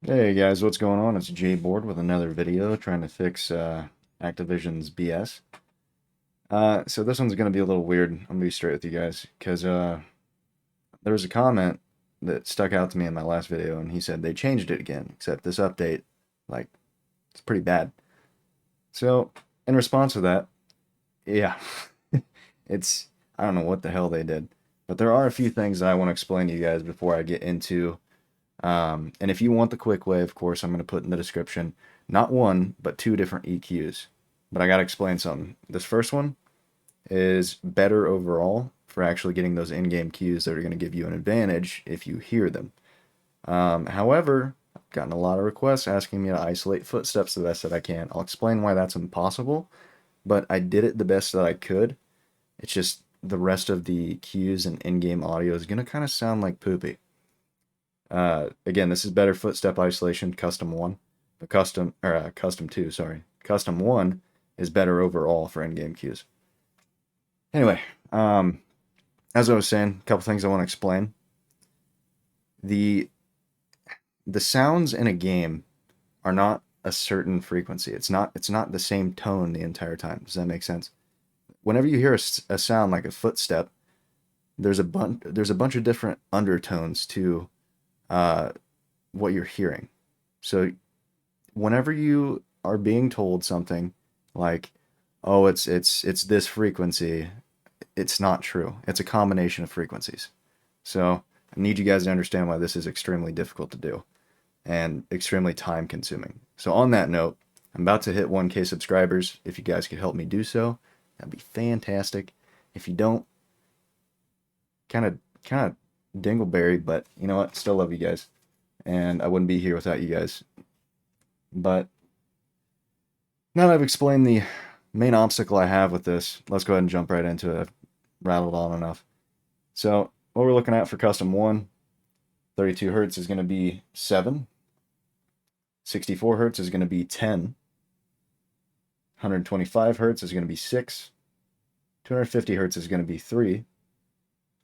Hey guys, what's going on? It's Jay Board with another video trying to fix Activision's BS. So this one's going to be a little weird. I'm going to be straight with you guys because there was a comment that stuck out to me in my last video, and he said they changed it again, except this update, like, it's pretty bad. So in response to that, yeah, it's, I don't know what the hell they did, but there are a few things that I want to explain to you guys before I get into. And if you want the quick way, of course, I'm going to put in the description not one, but two different EQs. But I got to explain something. This first one is better overall for actually getting those in-game cues that are going to give you an advantage if you hear them. However, I've gotten a lot of requests asking me to isolate footsteps the best that I can. I'll explain why that's impossible, but I did it the best that I could. It's just the rest of the cues and in-game audio is going to kind of sound like poopy. Again, this is better footstep isolation, custom one, but custom two, sorry. Custom one is better overall for in-game cues. Anyway, as I was saying, a couple things I want to explain. The the sounds in a game are not a certain frequency. It's not the same tone the entire time. Does that make sense? Whenever you hear a sound like a footstep, there's a bunch of different undertones to uh, what you're hearing. So whenever you are being told something like, "Oh, it's this frequency," it's not true. It's a combination of frequencies. So I need you guys to understand why this is extremely difficult to do and extremely time consuming. So on that note, I'm about to hit 1K subscribers. If you guys could help me do so, that'd be fantastic. If you don't, kind of dingleberry, but you know what? Still love you guys, and I wouldn't be here without you guys. But now that I've explained the main obstacle I have with this, let's go ahead and jump right into it. I've rattled on enough. So what we're looking at for custom 1, 32 hertz is going to be 7. 64 hertz is going to be 10. 125 hertz is going to be 6. 250 hertz is going to be 3.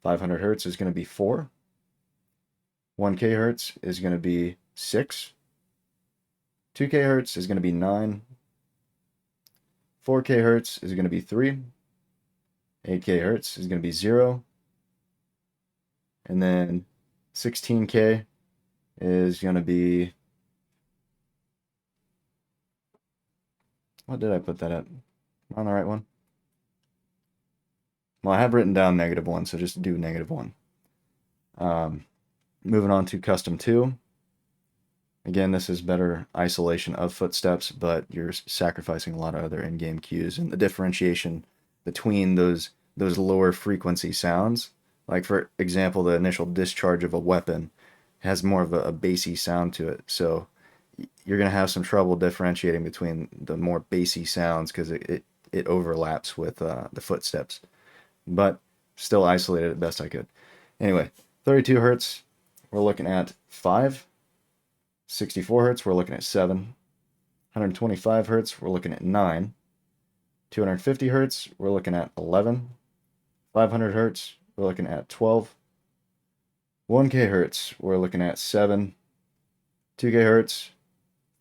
500 hertz is going to be 4. 1K hertz is going to be 6. 2K hertz is going to be 9. 4K hertz is going to be 3. 8K hertz is going to be 0. And then 16K is going to be, what did I put that at? Am I on the right one? Well, I have written down -1, so just do -1. Moving on to custom 2. Again, this is better isolation of footsteps, but you're sacrificing a lot of other in-game cues and the differentiation between those lower frequency sounds. Like for example, the initial discharge of a weapon has more of a bassy sound to it. So you're going to have some trouble differentiating between the more bassy sounds because it overlaps with the footsteps. But still isolated it best I could. Anyway, 32 hertz, we're looking at 5. 64 hertz, we're looking at 7. 125 hertz, we're looking at 9. 250 hertz, we're looking at 11. 500 hertz, we're looking at 12. 1K hertz, we're looking at 7. 2K hertz,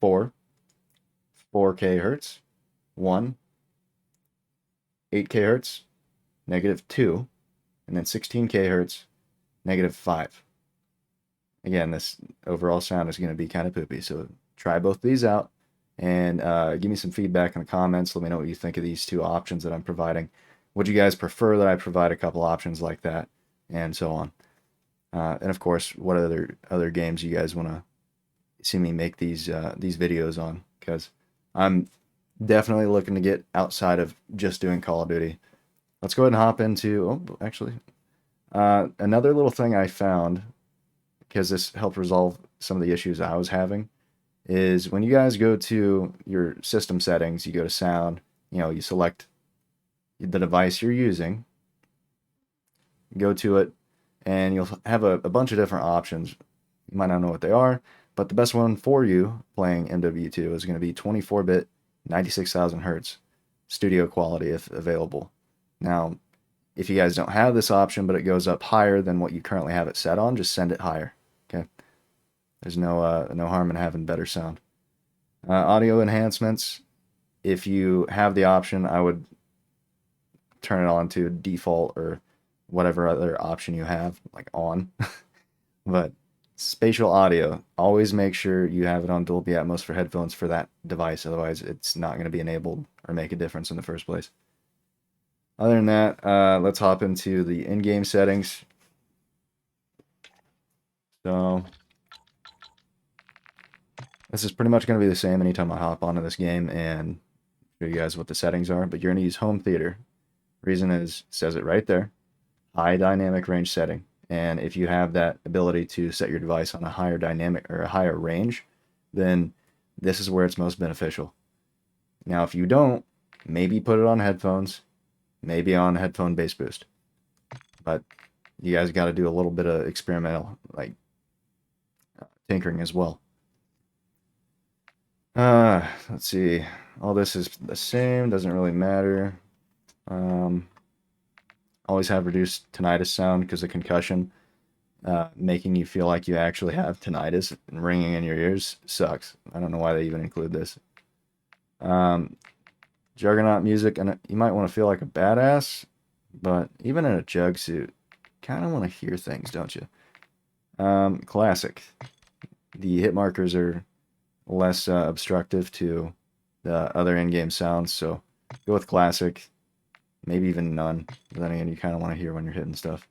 4. 4K hertz, 1. 8K hertz, -2. And then 16K hertz, -5. Again, this overall sound is going to be kind of poopy, so try both these out and give me some feedback in the comments. Let me know what you think of these two options that I'm providing. Would you guys prefer that I provide a couple options like that, and so on? And of course, what other games you guys want to see me make these videos on? Because I'm definitely looking to get outside of just doing Call of Duty. Let's go ahead and hop into. Oh, actually, another little thing I found, because this helped resolve some of the issues I was having, is when you guys go to your system settings, you go to sound, you select the device you're using, go to it, and you'll have a bunch of different options. You might not know what they are, but the best one for you playing MW2 is going to be 24-bit, 96,000 hertz, studio quality if available. Now, if you guys don't have this option, but it goes up higher than what you currently have it set on, just send it higher. Okay. There's no harm in having better sound. Audio enhancements. If you have the option, I would turn it on to default or whatever other option you have, like on. But spatial audio, always make sure you have it on Dolby Atmos for headphones for that device. Otherwise, it's not going to be enabled or make a difference in the first place. Other than that, let's hop into the in-game settings. So this is pretty much going to be the same anytime I hop onto this game and show you guys what the settings are. But you're going to use home theater. Reason is, it says it right there, high dynamic range setting. And if you have that ability to set your device on a higher dynamic or a higher range, then this is where it's most beneficial. Now, if you don't, maybe put it on headphones, maybe on headphone bass boost. But you guys got to do a little bit of experimental, like tinkering as well. Let's see. All this is the same, doesn't really matter. Always have reduced tinnitus sound because of concussion. Making you feel like you actually have tinnitus and ringing in your ears sucks. I don't know why they even include this. Juggernaut music, and you might want to feel like a badass, but even in a jug suit, kind of want to hear things, don't you? Classic. The hit markers are less obstructive to the other in-game sounds, so go with classic. Maybe even none. But then again, you kind of want to hear when you're hitting stuff.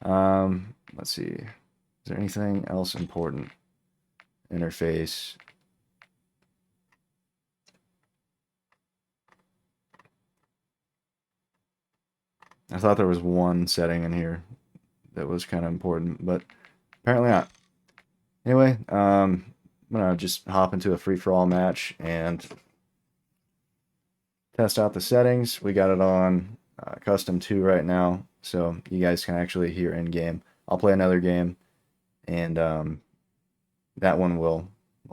Let's see. Is there anything else important? Interface. I thought there was one setting in here that was kind of important, but apparently not. Anyway, I'm gonna just hop into a free-for-all match and test out the settings. We got it on custom 2 right now, so you guys can actually hear in game. I'll play another game, and that one will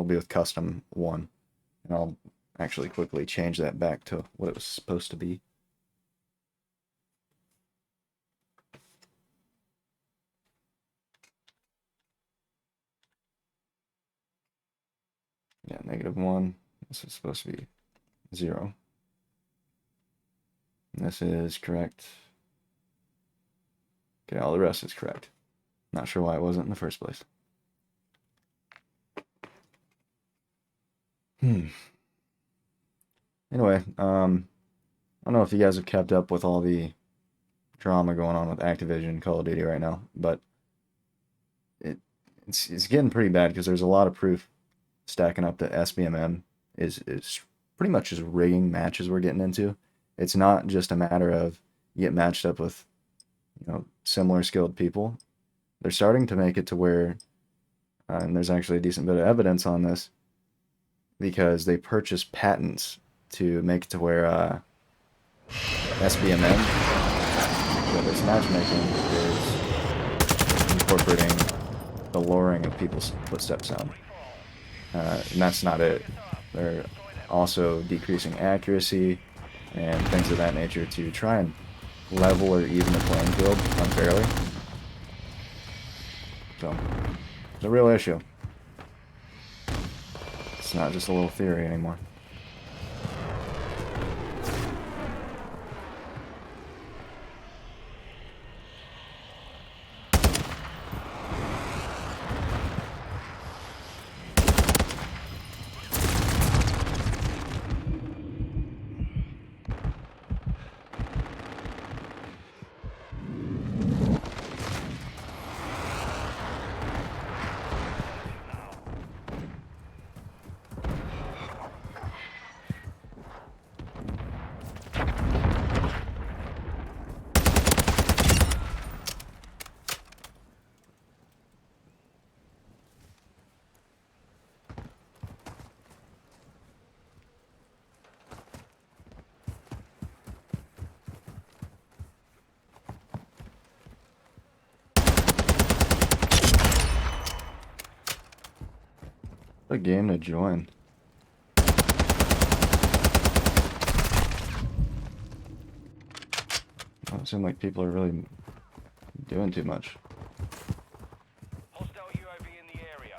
be with custom 1, and I'll actually quickly change that back to what it was supposed to be. Yeah, -1. This is supposed to be 0. And this is correct. Okay, all the rest is correct. Not sure why it wasn't in the first place. Anyway, I don't know if you guys have kept up with all the drama going on with Activision Call of Duty right now, but it's getting pretty bad because there's a lot of proof stacking up that SBMM is pretty much just rigging matches we're getting into. It's not just a matter of you get matched up with, similar skilled people. They're starting to make it to where, and there's actually a decent bit of evidence on this, because they purchase patents to make it to where SBMM, whether it's matchmaking, is incorporating the lowering of people's footstep sound. And that's not it. They're also decreasing accuracy and things of that nature to try and level or even the playing field unfairly. So, it's a real issue. It's not just a little theory anymore. What a game to join. Don't seem like people are really doing too much. Hostile UAV in the area.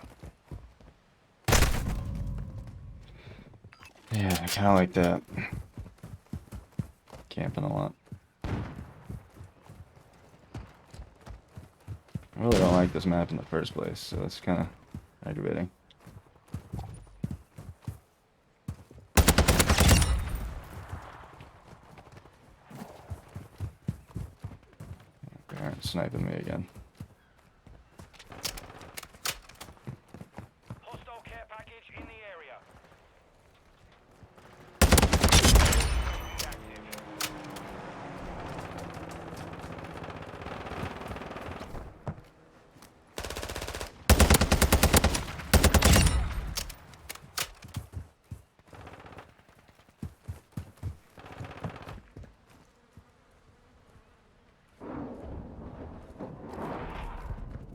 Yeah, I kind of like that. Camping a lot. I really don't like this map in the first place, so it's kind of aggravating. Alright, sniping me again. Hostile care package in the area.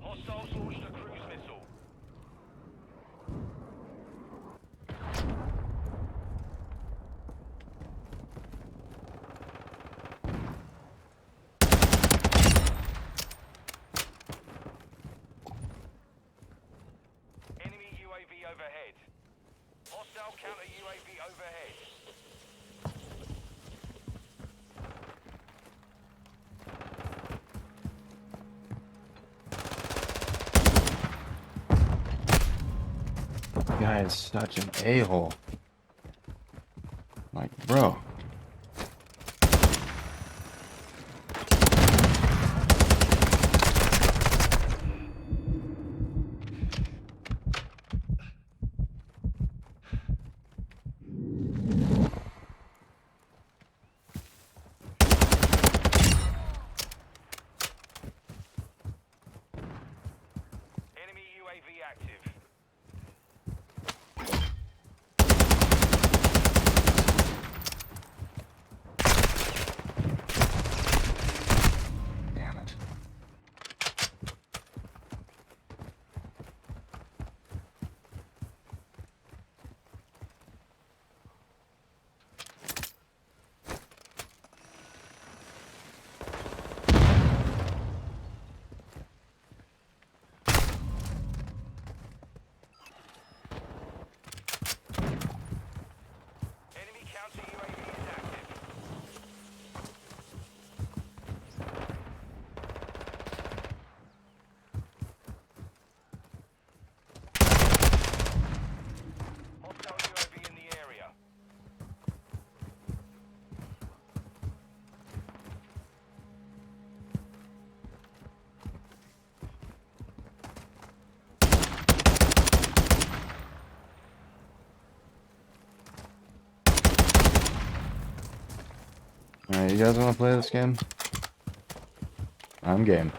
Hostiles launched a cruise missile. Enemy UAV overhead. Hostile counter UAV overhead. Guy is such an a-hole. Like, bro. Enemy UAV active. Damn it. Enemy counter UAV is active. Hostile UAV in the area. Alright, you guys want to play this game? I'm game.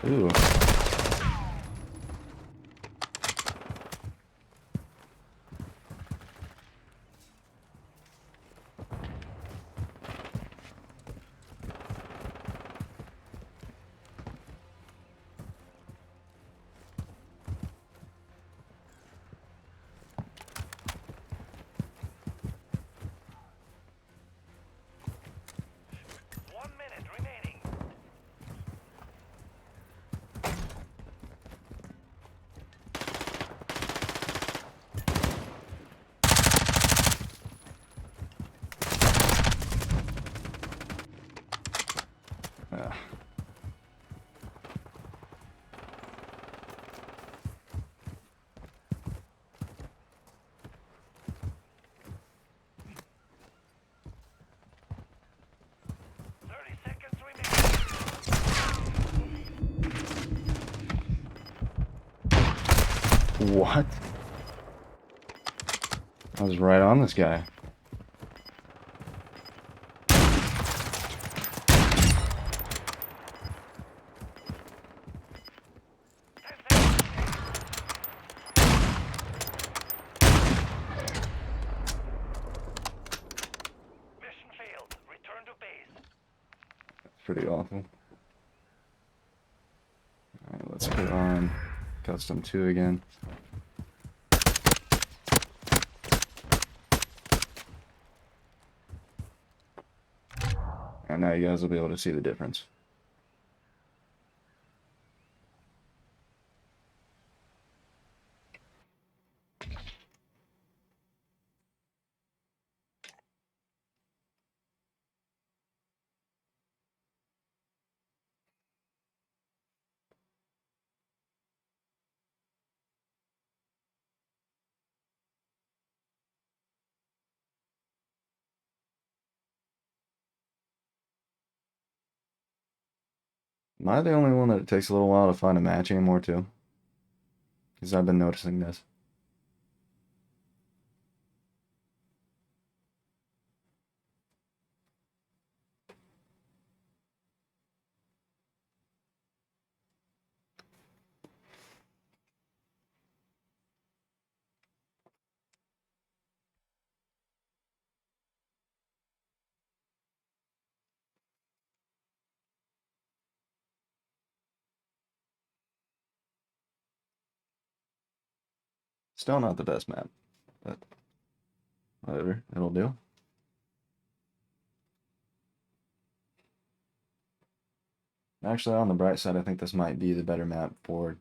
Ooh. What? I was right on this guy. Mission failed. Return to base. That's pretty awful. Alright, let's put on custom 2 again. And now you guys will be able to see the difference. Am I the only one that it takes a little while to find a match anymore too? Because I've been noticing this. Still not the best map, but whatever, it'll do. Actually, on the bright side, I think this might be the better map for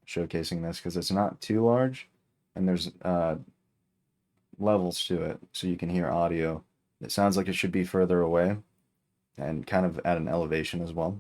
showcasing this because it's not too large and there's levels to it, so you can hear audio. It sounds like it should be further away and kind of at an elevation as well.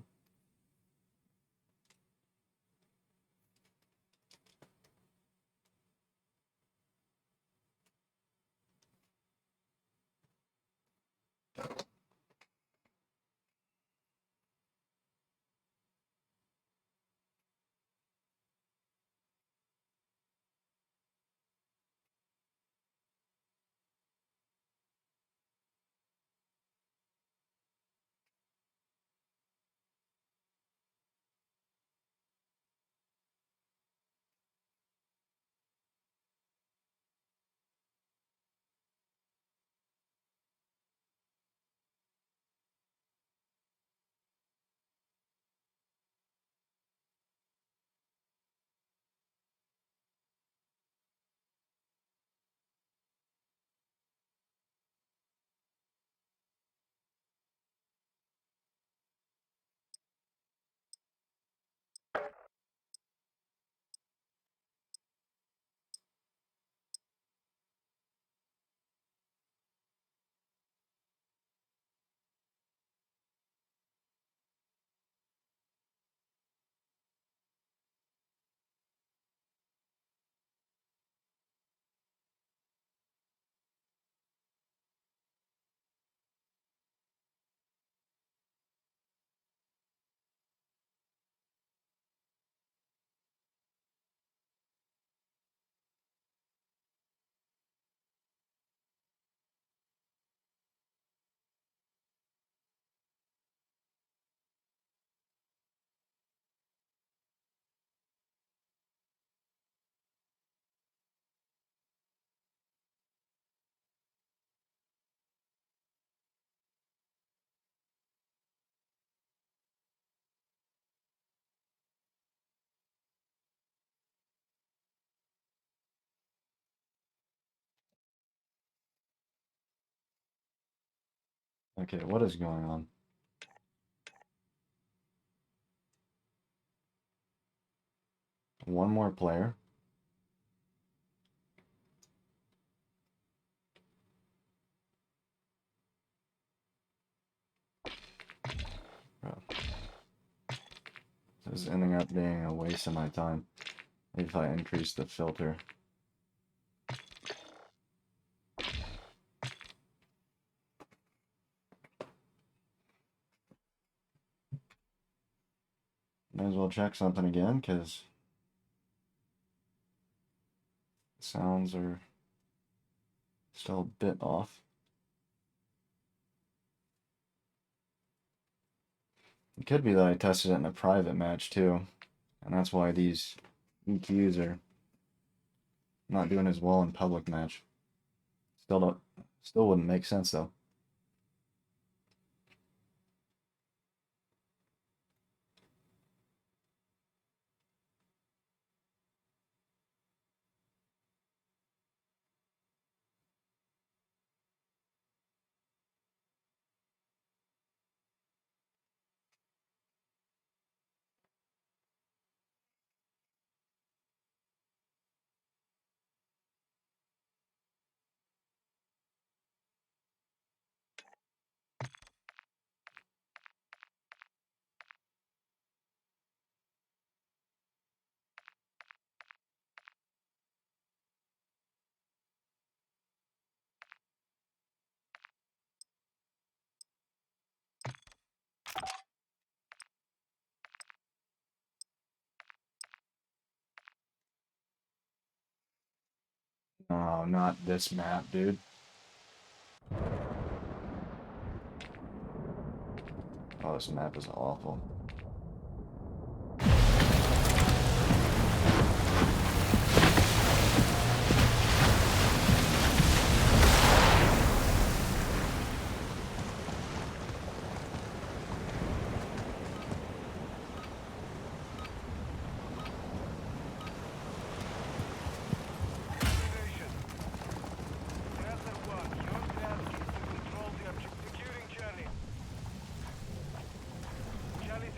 Okay, what is going on? One more player. Bro, this is ending up being a waste of my time. Maybe if I increase the filter. Might as well check something again, because Sounds are still a bit off. It could be that I tested it in a private match too, and that's why these EQs are not doing as well in public match. Still wouldn't make sense though. Oh, not this map, dude. Oh, this map is awful. Destination. Delta 1, your task is to control the object. Securing Charlie. Charlie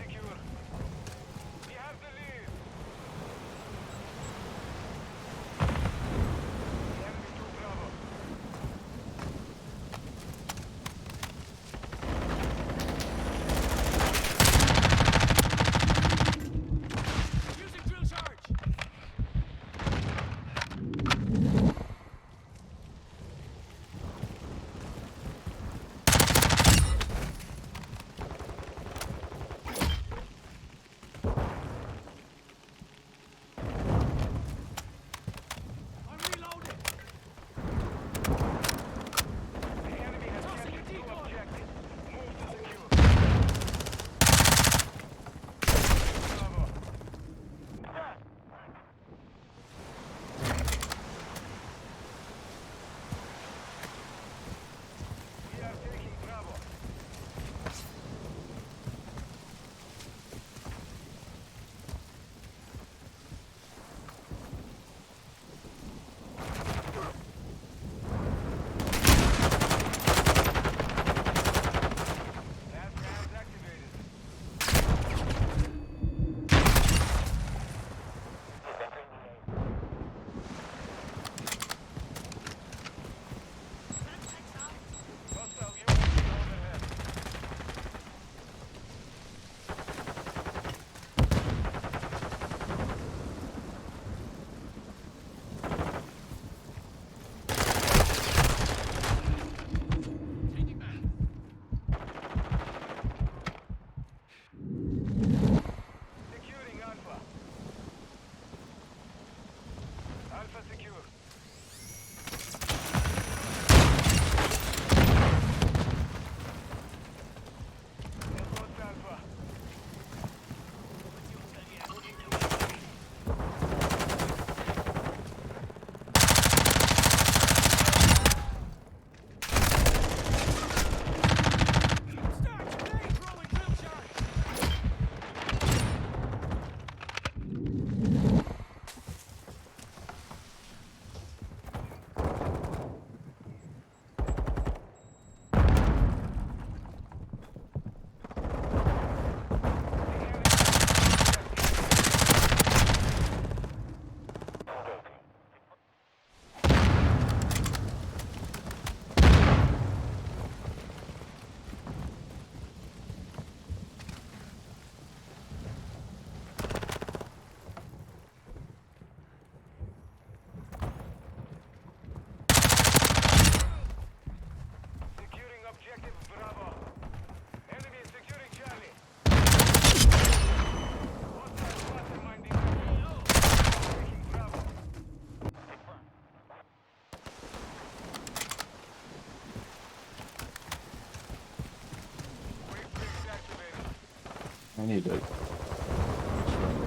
I need to shorten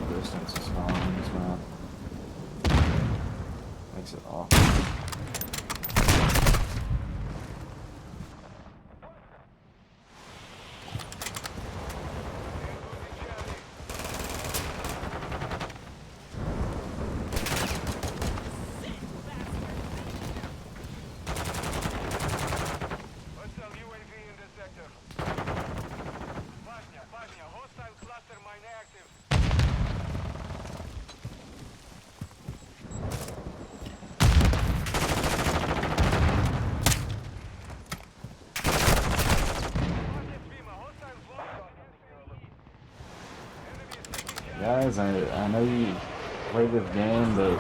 the distance is fine on this map. Makes it awful. Hostile UAV in the sector. Bosnia, hostile cluster mine active. Guys, I know you play this game, but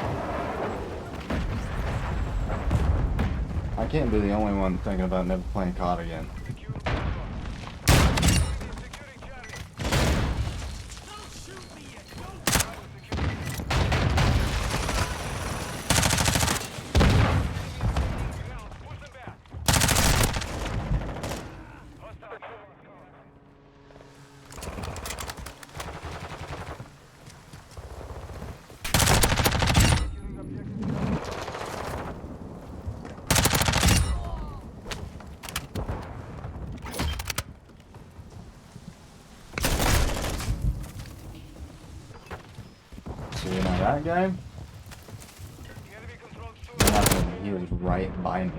I can't be the only one thinking about never playing COD again. So you know that guy? Nothing. He was right by me.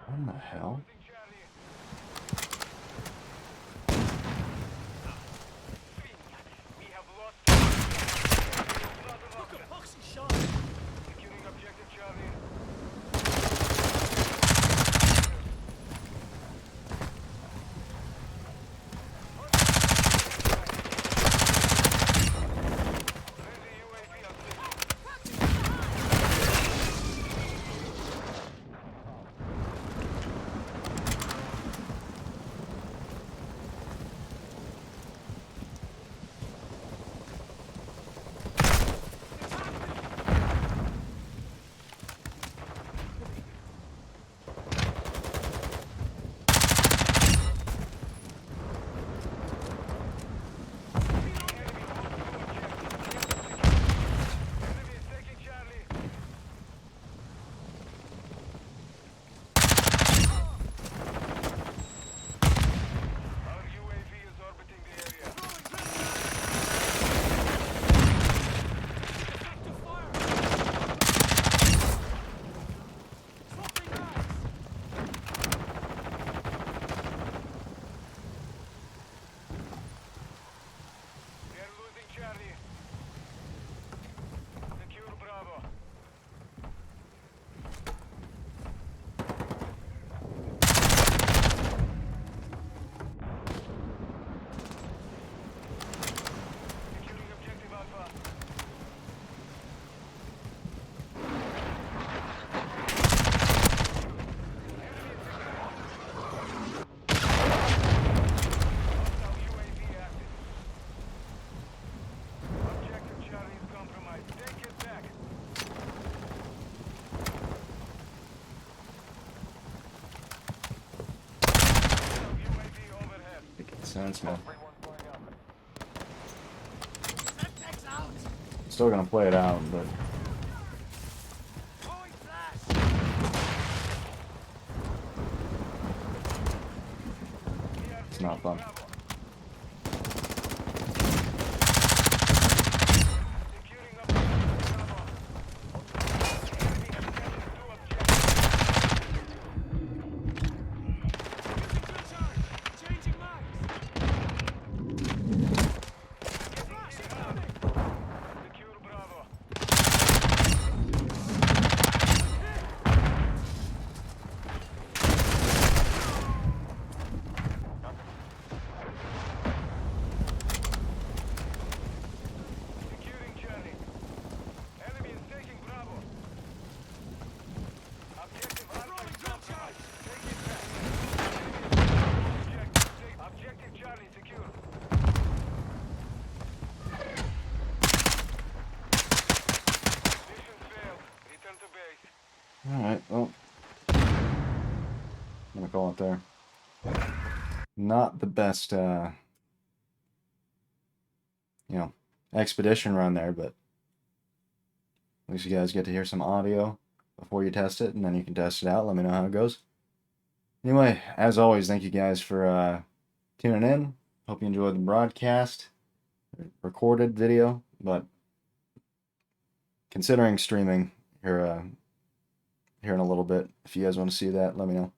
What the hell? Sense, man. Still gonna play it out, but it's not fun. Alright, well, I'm gonna call it there. Not the best, expedition run there, but at least you guys get to hear some audio before you test it, and then you can test it out. Let me know how it goes. Anyway, as always, thank you guys for tuning in. Hope you enjoyed the broadcast, recorded video, but considering streaming here in a little bit. If you guys want to see that, let me know.